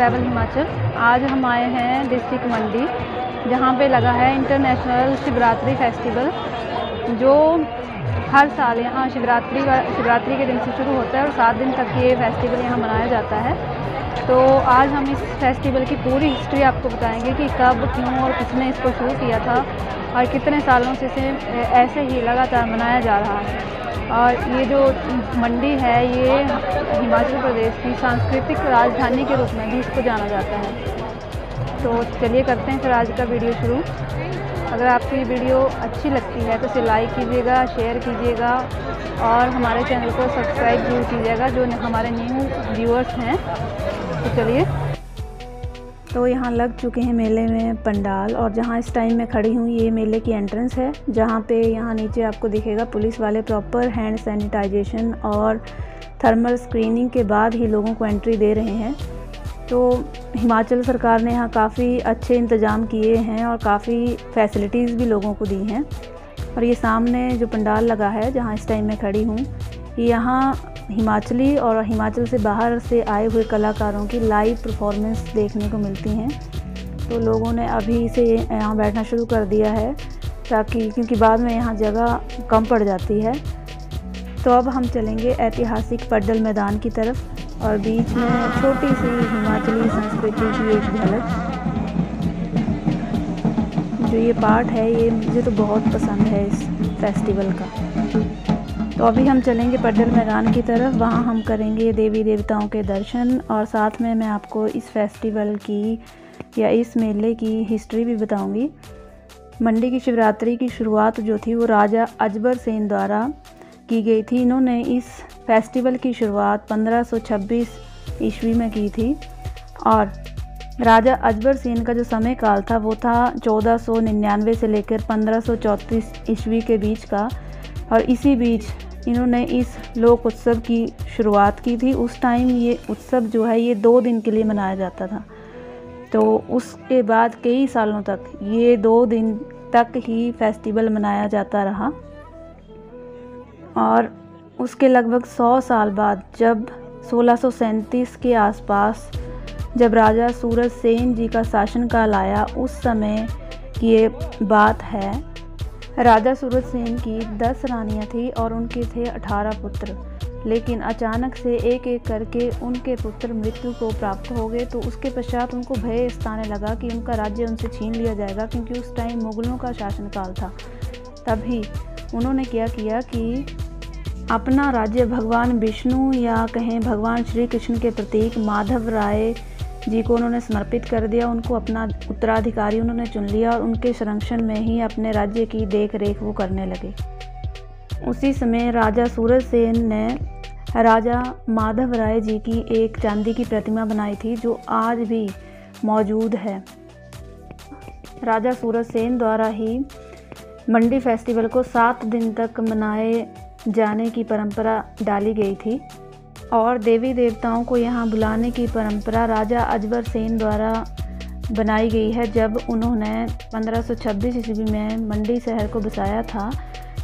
Travel Himachal. आज हम आए हैं डिस्ट्रिक्ट मंडी, जहाँ पे लगा है इंटरनेशनल शिवरात्रि फेस्टिवल, जो हर साल यहाँ शिवरात्रि के दिन से शुरू होता है और 7 दिन तक ये फेस्टिवल यहाँ मनाया जाता है। तो आज हम इस फेस्टिवल की पूरी हिस्ट्री आपको बताएंगे कि कब, क्यों और किसने इसको शुरू किया था और कितने सालों से इसे ऐसे ही लगातार मनाया जा रहा है। और ये जो मंडी है, ये हिमाचल प्रदेश की सांस्कृतिक राजधानी के रूप में भी इसको जाना जाता है। तो चलिए करते हैं फिर आज का वीडियो शुरू। अगर आपको ये वीडियो अच्छी लगती है तो इसे लाइक कीजिएगा, शेयर कीजिएगा और हमारे चैनल को सब्सक्राइब जरूर कीजिएगा जो हमारे न्यू व्यूअर्स हैं। तो चलिए। तो यहाँ लग चुके हैं मेले में पंडाल, और जहाँ इस टाइम मैं खड़ी हूँ ये मेले की एंट्रेंस है, जहाँ पे यहाँ नीचे आपको दिखेगा पुलिस वाले प्रॉपर हैंड सैनिटाइजेशन और थर्मल स्क्रीनिंग के बाद ही लोगों को एंट्री दे रहे हैं। तो हिमाचल सरकार ने यहाँ काफ़ी अच्छे इंतज़ाम किए हैं और काफ़ी फैसिलिटीज़ भी लोगों को दी हैं। और ये सामने जो पंडाल लगा है जहाँ इस टाइम मैं खड़ी हूँ, यहाँ हिमाचली और हिमाचल से बाहर से आए हुए कलाकारों की लाइव परफॉर्मेंस देखने को मिलती हैं। तो लोगों ने अभी से यहाँ बैठना शुरू कर दिया है ताकि, क्योंकि बाद में यहाँ जगह कम पड़ जाती है। तो अब हम चलेंगे ऐतिहासिक पड्डल मैदान की तरफ और बीच में छोटी सी हिमाचली संस्कृति की एक झलक। जो ये पार्ट है ये मुझे तो बहुत पसंद है इस फेस्टिवल का। तो अभी हम चलेंगे पड्डल मैदान की तरफ, वहाँ हम करेंगे देवी देवताओं के दर्शन और साथ में मैं आपको इस फेस्टिवल की या इस मेले की हिस्ट्री भी बताऊंगी। मंडी की शिवरात्रि की शुरुआत जो थी वो राजा अजबर सेन द्वारा की गई थी। इन्होंने इस फेस्टिवल की शुरुआत 1526 ईस्वी में की थी और राजा अजबर सेन का जो समय काल था वो था 1499 से लेकर 1534 ईस्वी के बीच का, और इसी बीच इन्होंने इस लोक उत्सव की शुरुआत की थी। उस टाइम ये उत्सव जो है ये 2 दिन के लिए मनाया जाता था। तो उसके बाद कई सालों तक ये 2 दिन तक ही फेस्टिवल मनाया जाता रहा और उसके लगभग 100 साल बाद जब 1637 के आसपास जब राजा सूरज सेन जी का शासनकाल आया, उस समय की ये बात है। राजा सूरज सेन की 10 रानियां थी और उनके थे 18 पुत्र, लेकिन अचानक से एक एक करके उनके पुत्र मृत्यु को प्राप्त हो गए। तो उसके पश्चात उनको भय सताने लगा कि उनका राज्य उनसे छीन लिया जाएगा, क्योंकि उस टाइम मुगलों का शासनकाल था। तभी उन्होंने क्या किया कि अपना राज्य भगवान विष्णु या कहें भगवान श्री कृष्ण के प्रतीक माधव राय जी को उन्होंने समर्पित कर दिया। उनको अपना उत्तराधिकारी उन्होंने चुन लिया और उनके संरक्षण में ही अपने राज्य की देख रेख वो करने लगे। उसी समय राजा सूरज सेन ने राजा माधव राय जी की एक चांदी की प्रतिमा बनाई थी जो आज भी मौजूद है। राजा सूरज सेन द्वारा ही मंडी फेस्टिवल को 7 दिन तक मनाए जाने की परंपरा डाली गई थी और देवी देवताओं को यहाँ बुलाने की परंपरा राजा अजबर सेन द्वारा बनाई गई है। जब उन्होंने 1526 ईस्वी में मंडी शहर को बसाया था,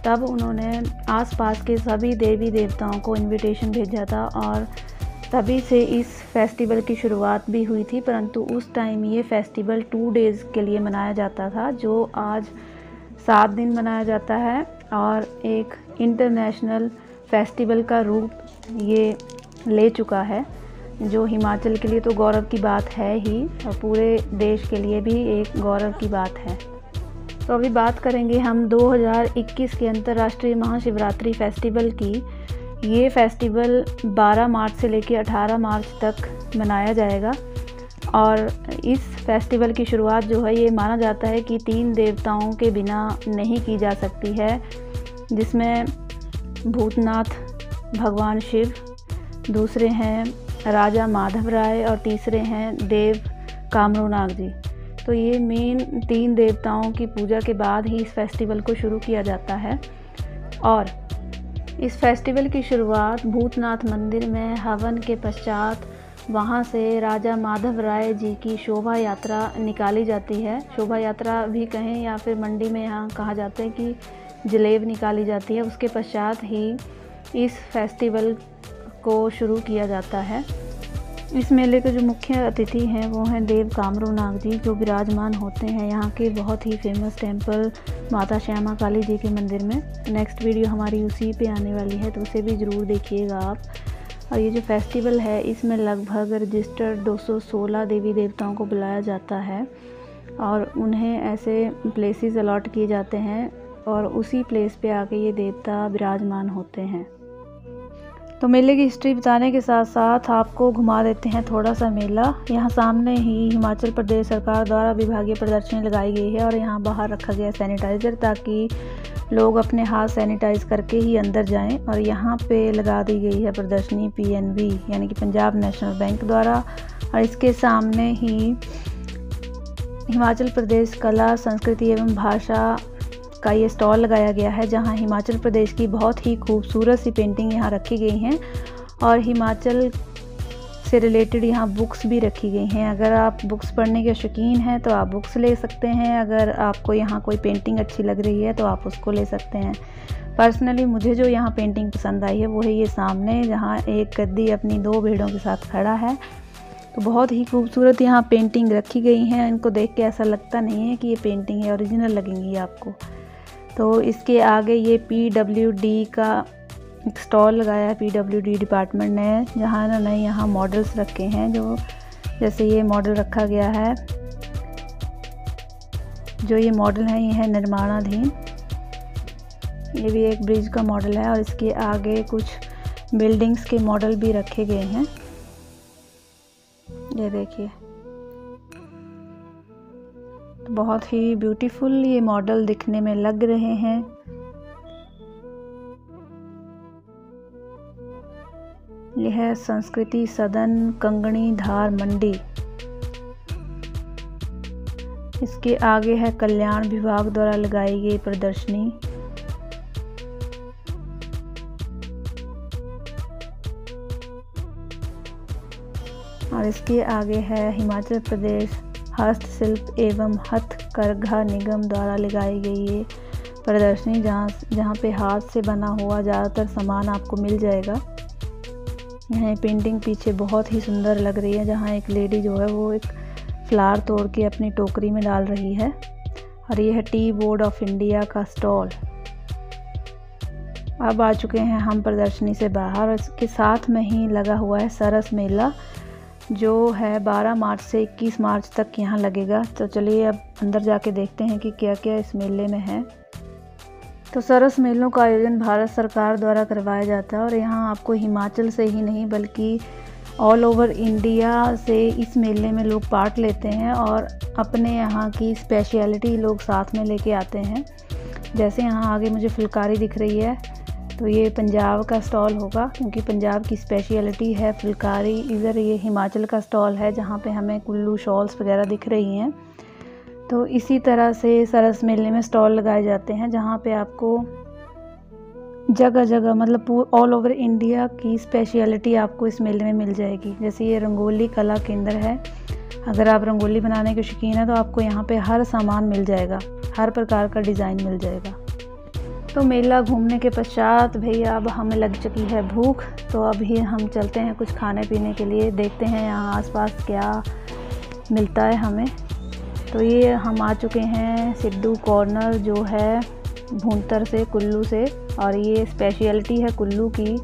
तब उन्होंने आसपास के सभी देवी देवताओं को इनविटेशन भेजा था और तभी से इस फेस्टिवल की शुरुआत भी हुई थी। परंतु उस टाइम ये फेस्टिवल 2 डेज़ के लिए मनाया जाता था, जो आज 7 दिन मनाया जाता है और एक इंटरनेशनल फेस्टिवल का रूप ये ले चुका है, जो हिमाचल के लिए तो गौरव की बात है ही और पूरे देश के लिए भी एक गौरव की बात है। तो अभी बात करेंगे हम 2021 के अंतर्राष्ट्रीय महाशिवरात्रि फेस्टिवल की। ये फेस्टिवल 12 मार्च से लेकर 18 मार्च तक मनाया जाएगा और इस फेस्टिवल की शुरुआत जो है ये माना जाता है कि 3 देवताओं के बिना नहीं की जा सकती है, जिसमें भूतनाथ भगवान शिव, दूसरे हैं राजा माधव राय और तीसरे हैं देव कामरूनाग जी। तो ये मेन 3 देवताओं की पूजा के बाद ही इस फेस्टिवल को शुरू किया जाता है और इस फेस्टिवल की शुरुआत भूतनाथ मंदिर में हवन के पश्चात वहाँ से राजा माधव राय जी की शोभा यात्रा निकाली जाती है। शोभा यात्रा भी कहें या फिर मंडी में यहाँ कहा जाता है कि जलेब निकाली जाती है। उसके पश्चात ही इस फेस्टिवल को शुरू किया जाता है। इस मेले के जो मुख्य अतिथि हैं वो हैं देव कामरू नाग जी, जो विराजमान होते हैं यहाँ के बहुत ही फेमस टेंपल माता श्यामा काली जी के मंदिर में। नेक्स्ट वीडियो हमारी उसी पे आने वाली है, तो उसे भी ज़रूर देखिएगा आप। और ये जो फेस्टिवल है इसमें लगभग रजिस्टर्ड 216 देवी देवताओं को बुलाया जाता है और उन्हें ऐसे प्लेसेस अलॉट किए जाते हैं और उसी प्लेस पे आके ये देवता विराजमान होते हैं। तो मेले की हिस्ट्री बताने के साथ साथ आपको घुमा देते हैं थोड़ा सा मेला। यहाँ सामने ही हिमाचल प्रदेश सरकार द्वारा विभागीय प्रदर्शनी लगाई गई है और यहाँ बाहर रखा गया सैनिटाइज़र, ताकि लोग अपने हाथ सैनिटाइज करके ही अंदर जाएं। और यहाँ पे लगा दी गई है प्रदर्शनी PNB यानी कि पंजाब नेशनल बैंक द्वारा। और इसके सामने ही हिमाचल प्रदेश कला संस्कृति एवं भाषा का ये स्टॉल लगाया गया है, जहां हिमाचल प्रदेश की बहुत ही खूबसूरत सी पेंटिंग यहाँ रखी गई हैं और हिमाचल से रिलेटेड यहाँ बुक्स भी रखी गई हैं। अगर आप बुक्स पढ़ने के शौकीन हैं तो आप बुक्स ले सकते हैं, अगर आपको यहाँ कोई पेंटिंग अच्छी लग रही है तो आप उसको ले सकते हैं। पर्सनली मुझे जो यहाँ पेंटिंग पसंद आई है वो है ये सामने, जहाँ एक गद्दी अपनी 2 भेड़ों के साथ खड़ा है। तो बहुत ही खूबसूरत यहाँ पेंटिंग रखी गई हैं, इनको देख के ऐसा लगता नहीं है कि ये पेंटिंग है, ओरिजिनल लगेंगी आपको। तो इसके आगे ये PWD का एक स्टॉल लगाया है PWD डिपार्टमेंट ने, जहाँ इन्होंने यहाँ मॉडल्स रखे हैं, जो जैसे ये मॉडल रखा गया है, जो ये मॉडल है ये है निर्माणाधीन। ये भी एक ब्रिज का मॉडल है और इसके आगे कुछ बिल्डिंग्स के मॉडल भी रखे गए हैं। ये देखिए, बहुत ही ब्यूटीफुल ये मॉडल दिखने में लग रहे हैं। यह है संस्कृति सदन कंगणी धार मंडी। इसके आगे है कल्याण विभाग द्वारा लगाई गई प्रदर्शनी। और इसके आगे है हिमाचल प्रदेश हस्तशिल्प एवं हथकरघा निगम द्वारा लगाई गई ये प्रदर्शनी, जहाँ पे हाथ से बना हुआ ज़्यादातर सामान आपको मिल जाएगा। यह पेंटिंग पीछे बहुत ही सुंदर लग रही है, जहाँ एक लेडी जो है वो एक फ्लावर तोड़ के अपनी टोकरी में डाल रही है। और ये है टी बोर्ड ऑफ इंडिया का स्टॉल। अब आ चुके हैं हम प्रदर्शनी से बाहर। इसके साथ में ही लगा हुआ है सरस मेला, जो है 12 मार्च से 21 मार्च तक यहाँ लगेगा। तो चलिए अब अंदर जाके देखते हैं कि क्या क्या इस मेले में है। तो सरस मेलों का आयोजन भारत सरकार द्वारा करवाया जाता है और यहाँ आपको हिमाचल से ही नहीं बल्कि ऑल ओवर इंडिया से इस मेले में लोग पार्ट लेते हैं और अपने यहाँ की स्पेशलिटी लोग साथ में लेके आते हैं। जैसे यहाँ आगे मुझे फुलकारी दिख रही है, तो ये पंजाब का स्टॉल होगा, क्योंकि पंजाब की स्पेशलिटी है फुलकारी। इधर ये हिमाचल का स्टॉल है, जहाँ पे हमें कुल्लू शॉल्स वगैरह दिख रही हैं। तो इसी तरह से सरस मेले में स्टॉल लगाए जाते हैं, जहाँ पे आपको जगह जगह मतलब ऑल ओवर इंडिया की स्पेशलिटी आपको इस मेले में मिल जाएगी। जैसे ये रंगोली कला केंद्र है, अगर आप रंगोली बनाने के शौकीन हैं तो आपको यहाँ पे हर सामान मिल जाएगा, हर प्रकार का डिज़ाइन मिल जाएगा। तो मेला घूमने के पश्चात भैया अब हमें लग चुकी है भूख, तो अभी हम चलते हैं कुछ खाने पीने के लिए, देखते हैं यहाँ आसपास क्या मिलता है हमें। तो ये हम आ चुके हैं सिद्धू कॉर्नर, जो है भूंतर से, कुल्लू से, और ये स्पेशलिटी है कुल्लू की।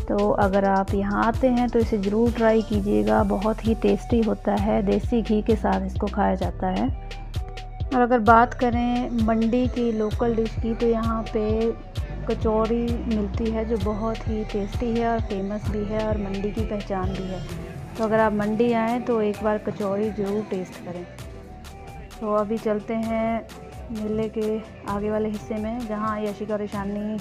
तो अगर आप यहाँ आते हैं तो इसे ज़रूर ट्राई कीजिएगा, बहुत ही टेस्टी होता है, देसी घी के साथ इसको खाया जाता है। और अगर बात करें मंडी की लोकल डिश की, तो यहाँ पे कचौरी मिलती है जो बहुत ही टेस्टी है और फेमस भी है और मंडी की पहचान भी है। तो अगर आप मंडी आएँ तो एक बार कचौरी ज़रूर टेस्ट करें। तो अभी चलते हैं मेले के आगे वाले हिस्से में, जहाँ यशिका और ईशानी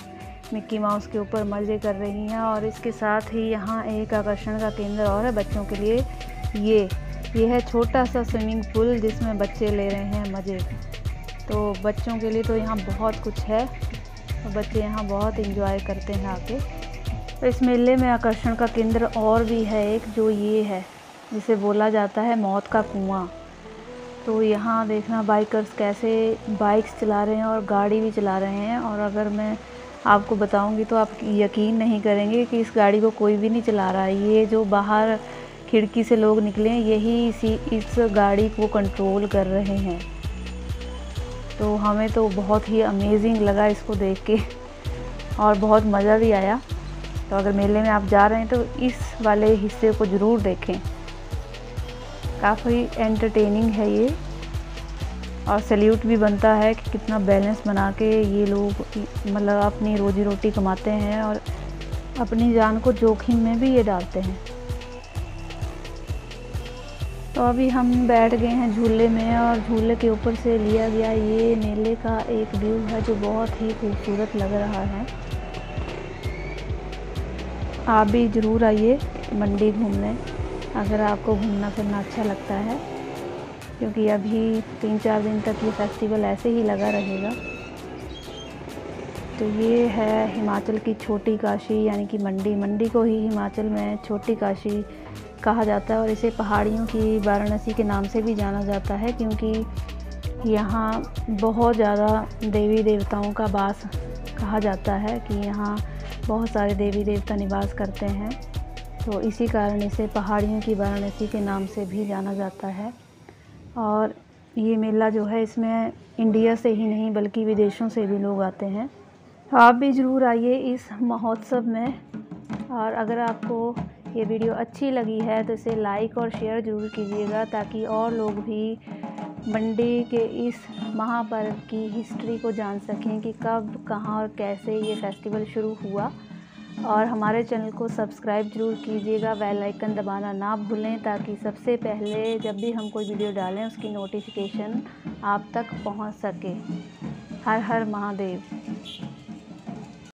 मिक्की माउस के ऊपर मज़े कर रही हैं। और इसके साथ ही यहाँ एक आकर्षण का केंद्र और है बच्चों के लिए। ये है छोटा सा स्विमिंग पूल जिसमें बच्चे ले रहे हैं मज़े। तो बच्चों के लिए तो यहाँ बहुत कुछ है और बच्चे यहाँ बहुत एंजॉय करते हैं आके। तो इस मेले में आकर्षण का केंद्र और भी है एक, जो ये है, जिसे बोला जाता है मौत का कुआं। तो यहाँ देखना बाइकर्स कैसे बाइक्स चला रहे हैं और गाड़ी भी चला रहे हैं। और अगर मैं आपको बताऊंगी तो आप यकीन नहीं करेंगे कि इस गाड़ी को कोई भी नहीं चला रहा है। ये जो बाहर खिड़की से लोग निकले, यही इस गाड़ी को कंट्रोल कर रहे हैं। तो हमें तो बहुत ही अमेजिंग लगा इसको देख के और बहुत मज़ा भी आया। तो अगर मेले में आप जा रहे हैं तो इस वाले हिस्से को ज़रूर देखें, काफ़ी एंटरटेनिंग है ये। और सैल्यूट भी बनता है कि कितना बैलेंस बना के ये लोग मतलब अपनी रोजी रोटी कमाते हैं और अपनी जान को जोखिम में भी ये डालते हैं। तो अभी हम बैठ गए हैं झूले में और झूले के ऊपर से लिया गया ये मेले का एक व्यू है जो बहुत ही खूबसूरत लग रहा है। आप भी ज़रूर आइए मंडी घूमने अगर आपको घूमना फिरना अच्छा लगता है, क्योंकि अभी 3-4 दिन तक ये फेस्टिवल ऐसे ही लगा रहेगा। तो ये है हिमाचल की छोटी काशी यानी कि मंडी को ही हिमाचल में छोटी काशी कहा जाता है और इसे पहाड़ियों की वाराणसी के नाम से भी जाना जाता है, क्योंकि यहाँ बहुत ज़्यादा देवी देवताओं का वास कहा जाता है कि यहाँ बहुत सारे देवी देवता निवास करते हैं। तो इसी कारण इसे पहाड़ियों की वाराणसी के नाम से भी जाना जाता है। और ये मेला जो है इसमें इंडिया से ही नहीं बल्कि विदेशों से भी लोग आते हैं। आप भी ज़रूर आइए इस महोत्सव में। और अगर आपको ये वीडियो अच्छी लगी है तो इसे लाइक और शेयर ज़रूर कीजिएगा, ताकि और लोग भी मंडी के इस महापर्व की हिस्ट्री को जान सकें कि कब, कहाँ और कैसे ये फेस्टिवल शुरू हुआ। और हमारे चैनल को सब्सक्राइब ज़रूर कीजिएगा, बेल आइकन दबाना ना भूलें, ताकि सबसे पहले जब भी हम कोई वीडियो डालें उसकी नोटिफिकेशन आप तक पहुंच सके। हर हर महादेव।